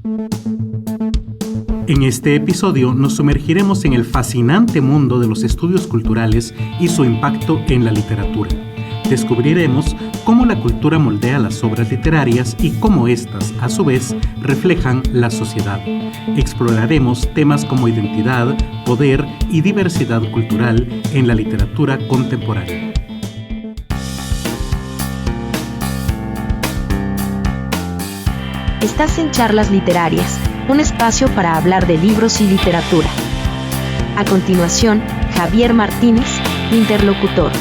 En este episodio nos sumergiremos en el fascinante mundo de los estudios culturales y su impacto en la literatura. Descubriremos cómo la cultura moldea las obras literarias y cómo éstas, a su vez, reflejan la sociedad. Exploraremos temas como identidad, poder y diversidad cultural en la literatura contemporánea. Estás en Charlas Literarias, un espacio para hablar de libros y literatura. A continuación, Javier Martínez, interlocutor.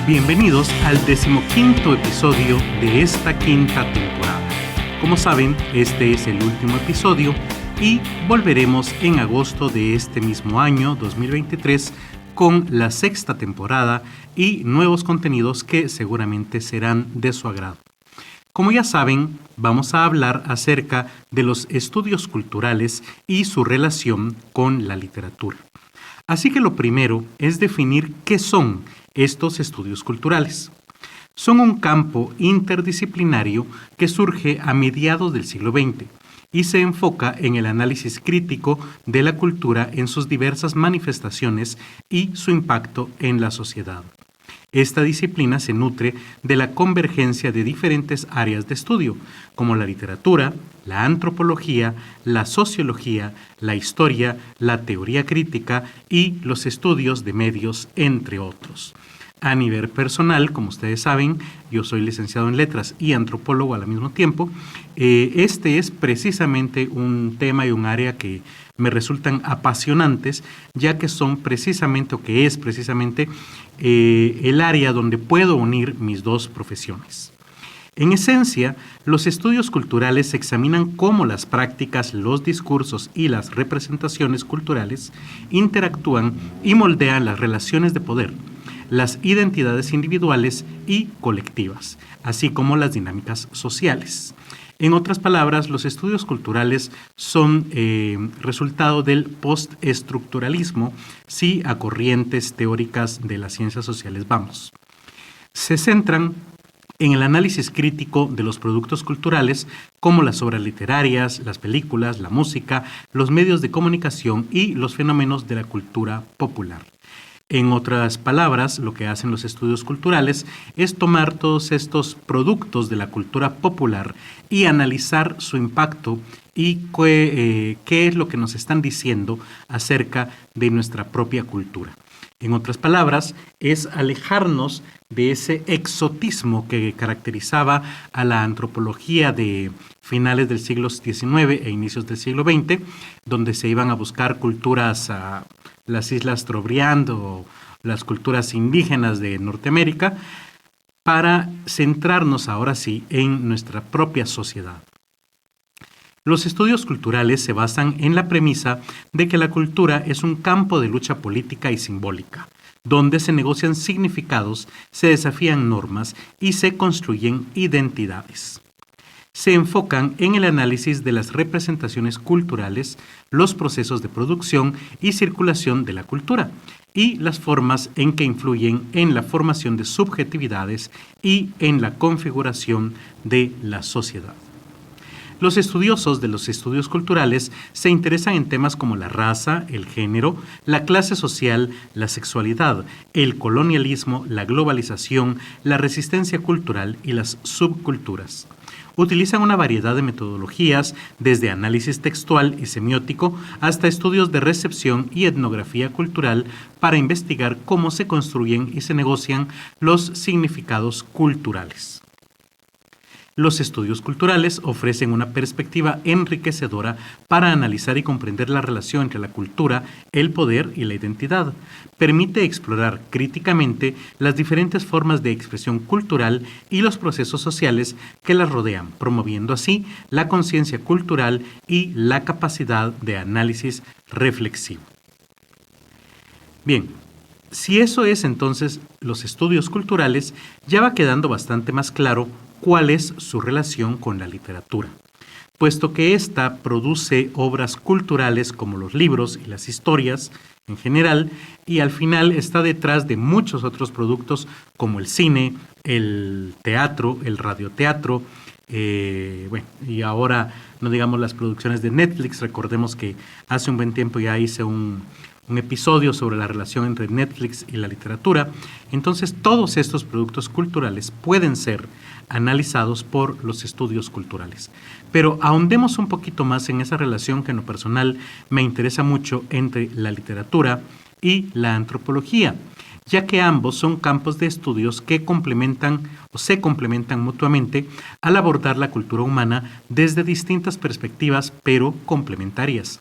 Bienvenidos al 15º episodio de esta quinta temporada. Como saben, este es el último episodio y volveremos en agosto de este mismo año, 2023, con la sexta temporada y nuevos contenidos que seguramente serán de su agrado. Como ya saben, vamos a hablar acerca de los estudios culturales y su relación con la literatura. Así que lo primero es definir qué son estos estudios culturales. Son un campo interdisciplinario que surge a mediados del siglo XX y se enfoca en el análisis crítico de la cultura en sus diversas manifestaciones y su impacto en la sociedad. Esta disciplina se nutre de la convergencia de diferentes áreas de estudio, como la literatura, la antropología, la sociología, la historia, la teoría crítica y los estudios de medios, entre otros. A nivel personal, como ustedes saben, yo soy licenciado en letras y antropólogo al mismo tiempo. Este es precisamente un tema y un área que me resultan apasionantes, ya que son precisamente, el área donde puedo unir mis dos profesiones. En esencia, los estudios culturales examinan cómo las prácticas, los discursos y las representaciones culturales interactúan y moldean las relaciones de poder, las identidades individuales y colectivas, así como las dinámicas sociales. En otras palabras, los estudios culturales son resultado del postestructuralismo, si a corrientes teóricas de las ciencias sociales vamos. Se centran en el análisis crítico de los productos culturales como las obras literarias, las películas, la música, los medios de comunicación y los fenómenos de la cultura popular. En otras palabras, lo que hacen los estudios culturales es tomar todos estos productos de la cultura popular y analizar su impacto y qué es lo que nos están diciendo acerca de nuestra propia cultura. En otras palabras, es alejarnos de ese exotismo que caracterizaba a la antropología de finales del siglo XIX e inicios del siglo XX, donde se iban a buscar culturas a las Islas Trobriand o las culturas indígenas de Norteamérica, para centrarnos ahora sí en nuestra propia sociedad. Los estudios culturales se basan en la premisa de que la cultura es un campo de lucha política y simbólica, donde se negocian significados, se desafían normas y se construyen identidades. Se enfocan en el análisis de las representaciones culturales, los procesos de producción y circulación de la cultura y las formas en que influyen en la formación de subjetividades y en la configuración de la sociedad. Los estudiosos de los estudios culturales se interesan en temas como la raza, el género, la clase social, la sexualidad, el colonialismo, la globalización, la resistencia cultural y las subculturas. Utilizan una variedad de metodologías, desde análisis textual y semiótico hasta estudios de recepción y etnografía cultural para investigar cómo se construyen y se negocian los significados culturales. Los estudios culturales ofrecen una perspectiva enriquecedora para analizar y comprender la relación entre la cultura, el poder y la identidad. Permite explorar críticamente las diferentes formas de expresión cultural y los procesos sociales que las rodean, promoviendo así la conciencia cultural y la capacidad de análisis reflexivo. Bien, si eso es entonces los estudios culturales, ya va quedando bastante más claro cuál es su relación con la literatura, puesto que ésta produce obras culturales como los libros y las historias en general, y al final está detrás de muchos otros productos como el cine, el teatro, el radioteatro, Bueno, y ahora no digamos las producciones de Netflix. Recordemos que hace un buen tiempo ya hice un episodio sobre la relación entre Netflix y la literatura. Entonces, todos estos productos culturales pueden ser analizados por los estudios culturales. Pero ahondemos un poquito más en esa relación que en lo personal me interesa mucho entre la literatura y la antropología, ya que ambos son campos de estudios que complementan o se complementan mutuamente al abordar la cultura humana desde distintas perspectivas, pero complementarias.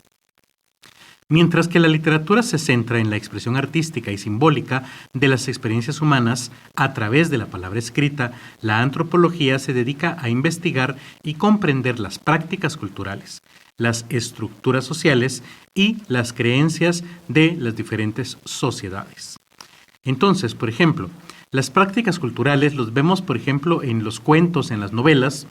Mientras que la literatura se centra en la expresión artística y simbólica de las experiencias humanas a través de la palabra escrita, la antropología se dedica a investigar y comprender las prácticas culturales, las estructuras sociales y las creencias de las diferentes sociedades. Entonces, por ejemplo, las prácticas culturales los vemos, por ejemplo, en los cuentos, en las novelas.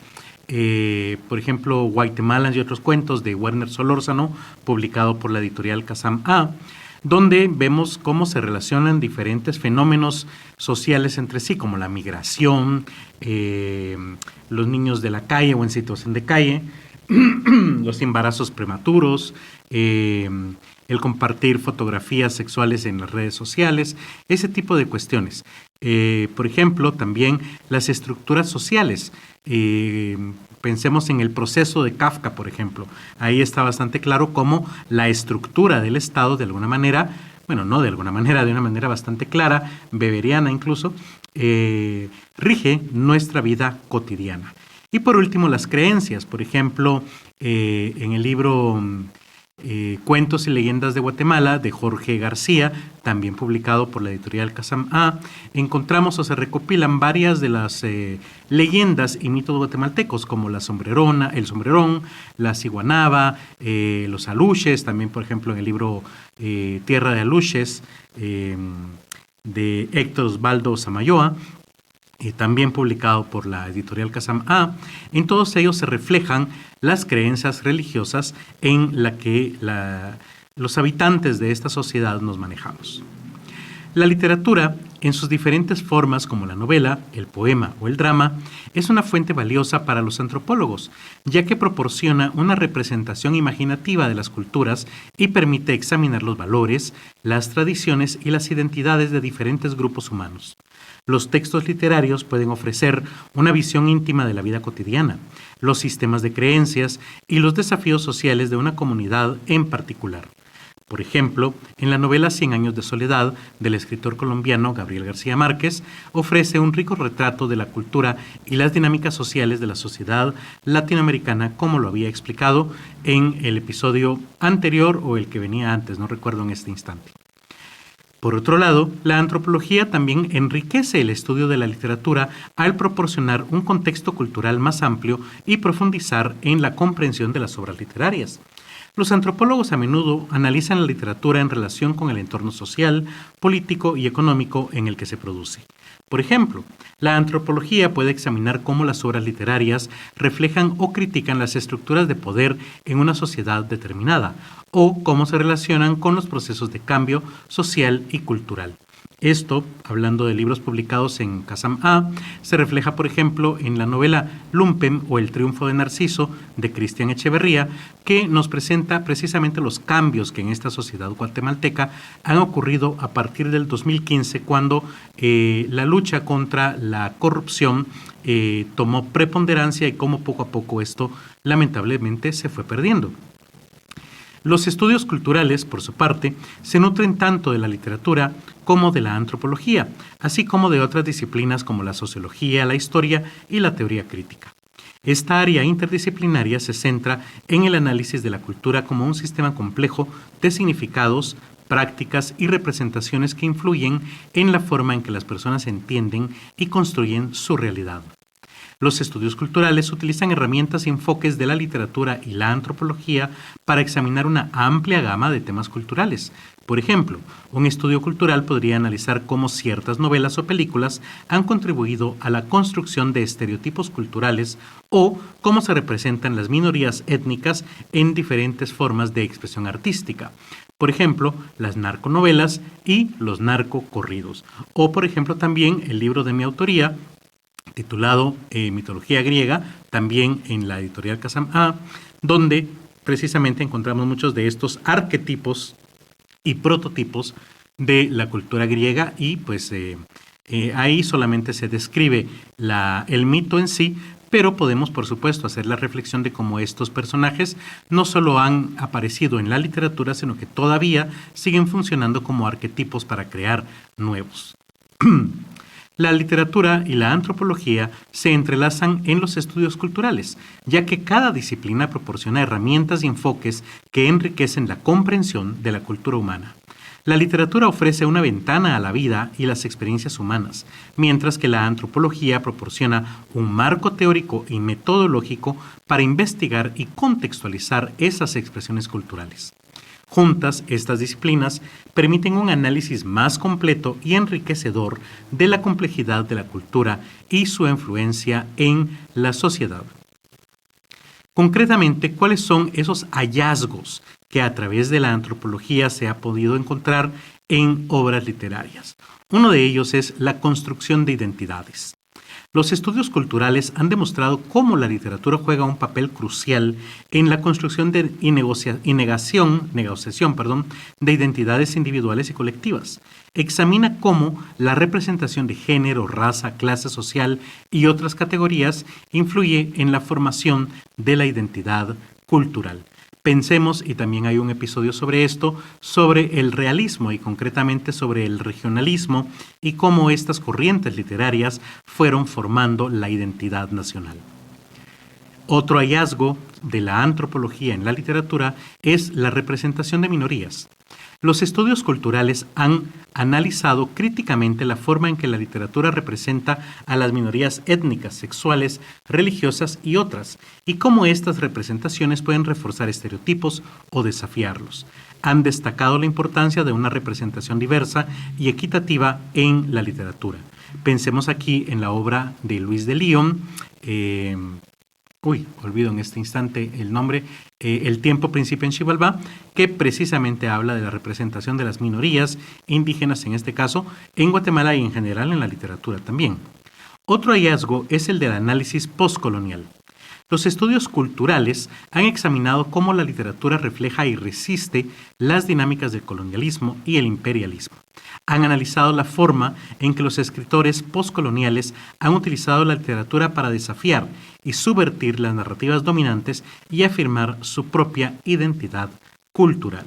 Por ejemplo, Guatemala y otros cuentos de Werner Solórzano, publicado por la editorial Kazam A, donde vemos cómo se relacionan diferentes fenómenos sociales entre sí, como la migración, los niños de la calle o en situación de calle, los embarazos prematuros, el compartir fotografías sexuales en las redes sociales, ese tipo de cuestiones. Por ejemplo, también las estructuras sociales. Pensemos en el proceso de Kafka, por ejemplo. Ahí está bastante claro cómo la estructura del Estado, de alguna manera, bueno, no de alguna manera, de una manera bastante clara, beberiana incluso, rige nuestra vida cotidiana. Y por último, las creencias. Por ejemplo, en el libro Cuentos y leyendas de Guatemala, de Jorge García, también publicado por la editorial Kazam A, encontramos o se recopilan varias de las leyendas y mitos guatemaltecos, como la sombrerona, el sombrerón, la ciguanaba, los aluches, también por ejemplo en el libro Tierra de Aluches, de Héctor Osvaldo Samayoa, también publicado por la editorial Kazam A. En todos ellos se reflejan las creencias religiosas en la que los habitantes de esta sociedad nos manejamos. La literatura, en sus diferentes formas como la novela, el poema o el drama, es una fuente valiosa para los antropólogos, ya que proporciona una representación imaginativa de las culturas y permite examinar los valores, las tradiciones y las identidades de diferentes grupos humanos. Los textos literarios pueden ofrecer una visión íntima de la vida cotidiana, los sistemas de creencias y los desafíos sociales de una comunidad en particular. Por ejemplo, en la novela Cien años de soledad del escritor colombiano Gabriel García Márquez, ofrece un rico retrato de la cultura y las dinámicas sociales de la sociedad latinoamericana, como lo había explicado en el episodio anterior o el que venía antes, no recuerdo en este instante. Por otro lado, la antropología también enriquece el estudio de la literatura al proporcionar un contexto cultural más amplio y profundizar en la comprensión de las obras literarias. Los antropólogos a menudo analizan la literatura en relación con el entorno social, político y económico en el que se produce. Por ejemplo, la antropología puede examinar cómo las obras literarias reflejan o critican las estructuras de poder en una sociedad determinada, o cómo se relacionan con los procesos de cambio social y cultural. Esto, hablando de libros publicados en Kazam A, se refleja, por ejemplo, en la novela Lumpen o El triunfo de Narciso de Cristian Echeverría, que nos presenta precisamente los cambios que en esta sociedad guatemalteca han ocurrido a partir del 2015, cuando la lucha contra la corrupción tomó preponderancia y cómo poco a poco esto lamentablemente se fue perdiendo. Los estudios culturales, por su parte, se nutren tanto de la literatura como de la antropología, así como de otras disciplinas como la sociología, la historia y la teoría crítica. Esta área interdisciplinaria se centra en el análisis de la cultura como un sistema complejo de significados, prácticas y representaciones que influyen en la forma en que las personas entienden y construyen su realidad. Los estudios culturales utilizan herramientas y enfoques de la literatura y la antropología para examinar una amplia gama de temas culturales. Por ejemplo, un estudio cultural podría analizar cómo ciertas novelas o películas han contribuido a la construcción de estereotipos culturales o cómo se representan las minorías étnicas en diferentes formas de expresión artística. Por ejemplo, las narconovelas y los narcocorridos. O, por ejemplo, también el libro de mi autoría, titulado Mitología griega, también en la editorial Kazam A, donde precisamente encontramos muchos de estos arquetipos y prototipos de la cultura griega y pues ahí solamente se describe el mito en sí, pero podemos por supuesto hacer la reflexión de cómo estos personajes no solo han aparecido en la literatura, sino que todavía siguen funcionando como arquetipos para crear nuevos. La literatura y la antropología se entrelazan en los estudios culturales, ya que cada disciplina proporciona herramientas y enfoques que enriquecen la comprensión de la cultura humana. La literatura ofrece una ventana a la vida y las experiencias humanas, mientras que la antropología proporciona un marco teórico y metodológico para investigar y contextualizar esas expresiones culturales. Juntas, estas disciplinas permiten un análisis más completo y enriquecedor de la complejidad de la cultura y su influencia en la sociedad. Concretamente, ¿cuáles son esos hallazgos que a través de la antropología se ha podido encontrar en obras literarias? Uno de ellos es la construcción de identidades. Los estudios culturales han demostrado cómo la literatura juega un papel crucial en la construcción y negociación de identidades individuales y colectivas. Examina cómo la representación de género, raza, clase social y otras categorías influye en la formación de la identidad cultural. Pensemos, y también hay un episodio sobre esto, sobre el realismo y concretamente sobre el regionalismo y cómo estas corrientes literarias fueron formando la identidad nacional. Otro hallazgo de la antropología en la literatura es la representación de minorías. Los estudios culturales han analizado críticamente la forma en que la literatura representa a las minorías étnicas, sexuales, religiosas y otras, y cómo estas representaciones pueden reforzar estereotipos o desafiarlos. Han destacado la importancia de una representación diversa y equitativa en la literatura. Pensemos aquí en la obra de Luis de Lyon, olvido en este instante el nombre, El tiempo principia en Xibalbá, que precisamente habla de la representación de las minorías indígenas, en este caso, en Guatemala y en general en la literatura también. Otro hallazgo es el del análisis postcolonial. Los estudios culturales han examinado cómo la literatura refleja y resiste las dinámicas del colonialismo y el imperialismo. Han analizado la forma en que los escritores postcoloniales han utilizado la literatura para desafiar y subvertir las narrativas dominantes y afirmar su propia identidad cultural.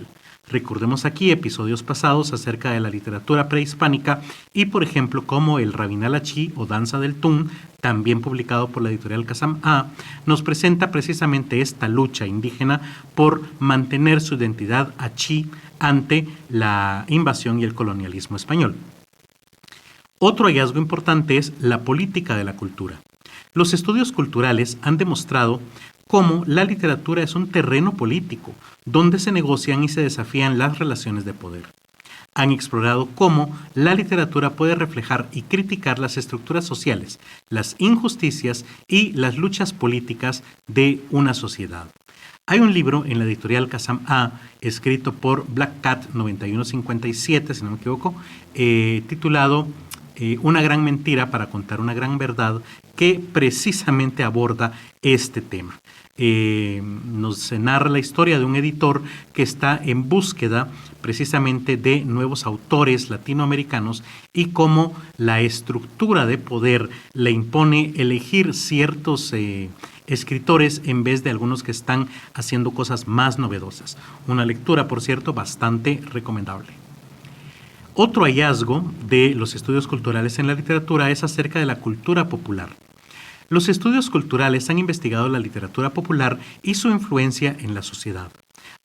Recordemos aquí episodios pasados acerca de la literatura prehispánica y, por ejemplo, como el Rabinal Achí o Danza del Tún, también publicado por la editorial Kazam A, nos presenta precisamente esta lucha indígena por mantener su identidad achí ante la invasión y el colonialismo español. Otro hallazgo importante es la política de la cultura. Los estudios culturales han demostrado cómo la literatura es un terreno político donde se negocian y se desafían las relaciones de poder. Han explorado cómo la literatura puede reflejar y criticar las estructuras sociales, las injusticias y las luchas políticas de una sociedad. Hay un libro en la editorial Kazam A, escrito por Black Cat 9157, si no me equivoco, titulado Una gran mentira para contar una gran verdad, que precisamente aborda este tema. Nos narra la historia de un editor que está en búsqueda precisamente de nuevos autores latinoamericanos y cómo la estructura de poder le impone elegir ciertos escritores en vez de algunos que están haciendo cosas más novedosas. Una lectura, por cierto, bastante recomendable. Otro hallazgo de los estudios culturales en la literatura es acerca de la cultura popular. Los estudios culturales han investigado la literatura popular y su influencia en la sociedad.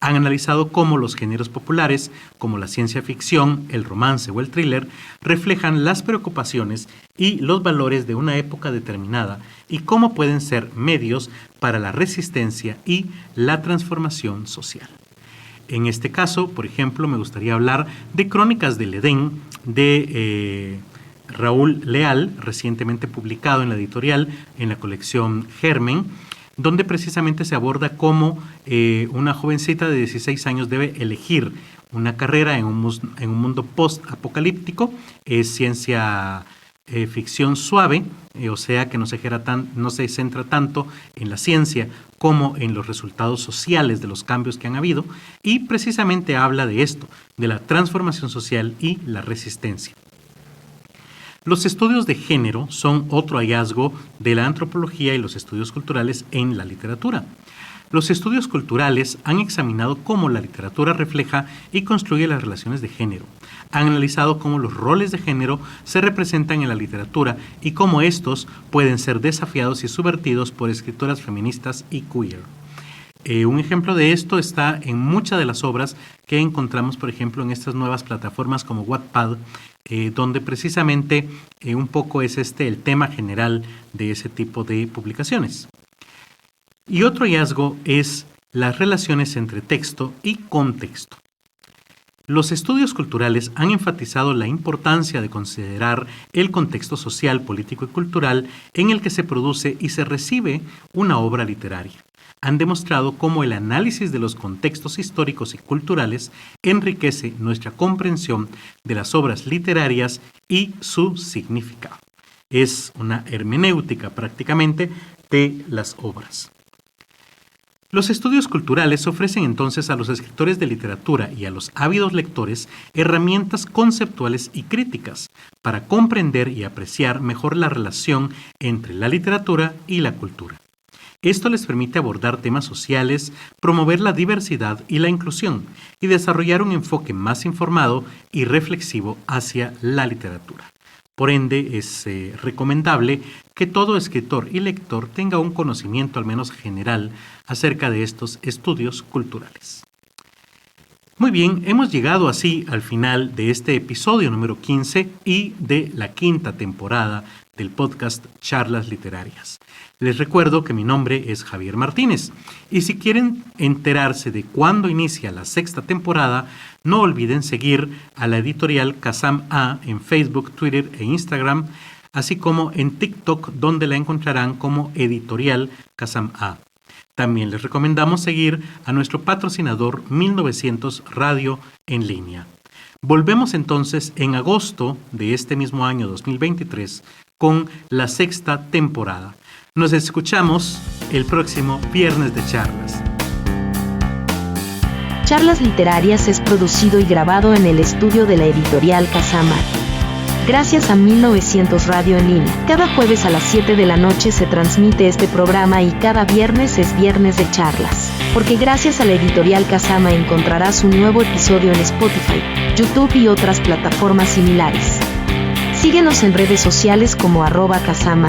Han analizado cómo los géneros populares, como la ciencia ficción, el romance o el thriller, reflejan las preocupaciones y los valores de una época determinada y cómo pueden ser medios para la resistencia y la transformación social. En este caso, por ejemplo, me gustaría hablar de Crónicas del Edén de Raúl Leal, recientemente publicado en la editorial, en la colección Germen, donde precisamente se aborda cómo una jovencita de 16 años debe elegir una carrera en un mundo post-apocalíptico, es ciencia ficción suave, o sea que no se centra tanto en la ciencia como en los resultados sociales de los cambios que han habido, y precisamente habla de esto, de la transformación social y la resistencia. Los estudios de género son otro hallazgo de la antropología y los estudios culturales en la literatura. Los estudios culturales han examinado cómo la literatura refleja y construye las relaciones de género. Han analizado cómo los roles de género se representan en la literatura y cómo estos pueden ser desafiados y subvertidos por escritoras feministas y queer. Un ejemplo de esto está en muchas de las obras que encontramos, por ejemplo, en estas nuevas plataformas como Wattpad, donde precisamente un poco es el tema general de ese tipo de publicaciones. Y otro hallazgo es las relaciones entre texto y contexto. Los estudios culturales han enfatizado la importancia de considerar el contexto social, político y cultural en el que se produce y se recibe una obra literaria. Han demostrado cómo el análisis de los contextos históricos y culturales enriquece nuestra comprensión de las obras literarias y su significado. Es una hermenéutica prácticamente de las obras. Los estudios culturales ofrecen entonces a los escritores de literatura y a los ávidos lectores herramientas conceptuales y críticas para comprender y apreciar mejor la relación entre la literatura y la cultura. Esto les permite abordar temas sociales, promover la diversidad y la inclusión y desarrollar un enfoque más informado y reflexivo hacia la literatura. Por ende, es recomendable que todo escritor y lector tenga un conocimiento al menos general acerca de estos estudios culturales. Muy bien, hemos llegado así al final de este episodio número 15 y de la 5ª temporada del podcast Charlas Literarias. Les recuerdo que mi nombre es Javier Martínez y si quieren enterarse de cuándo inicia la 6ª temporada, no olviden seguir a la editorial Kazam A en Facebook, Twitter e Instagram, así como en TikTok, donde la encontrarán como editorial Kazam A. También les recomendamos seguir a nuestro patrocinador 1900 Radio en línea. Volvemos entonces en agosto de este mismo año 2023 con la 6ª temporada. Nos escuchamos el próximo viernes de charlas. Charlas Literarias es producido y grabado en el estudio de la editorial Kazama. Gracias a 1900 Radio en línea. Cada jueves a las 7 de la noche se transmite este programa y cada viernes es viernes de charlas. Porque gracias a la editorial Kazama encontrarás un nuevo episodio en Spotify, YouTube y otras plataformas similares. Síguenos en redes sociales como @Kazama.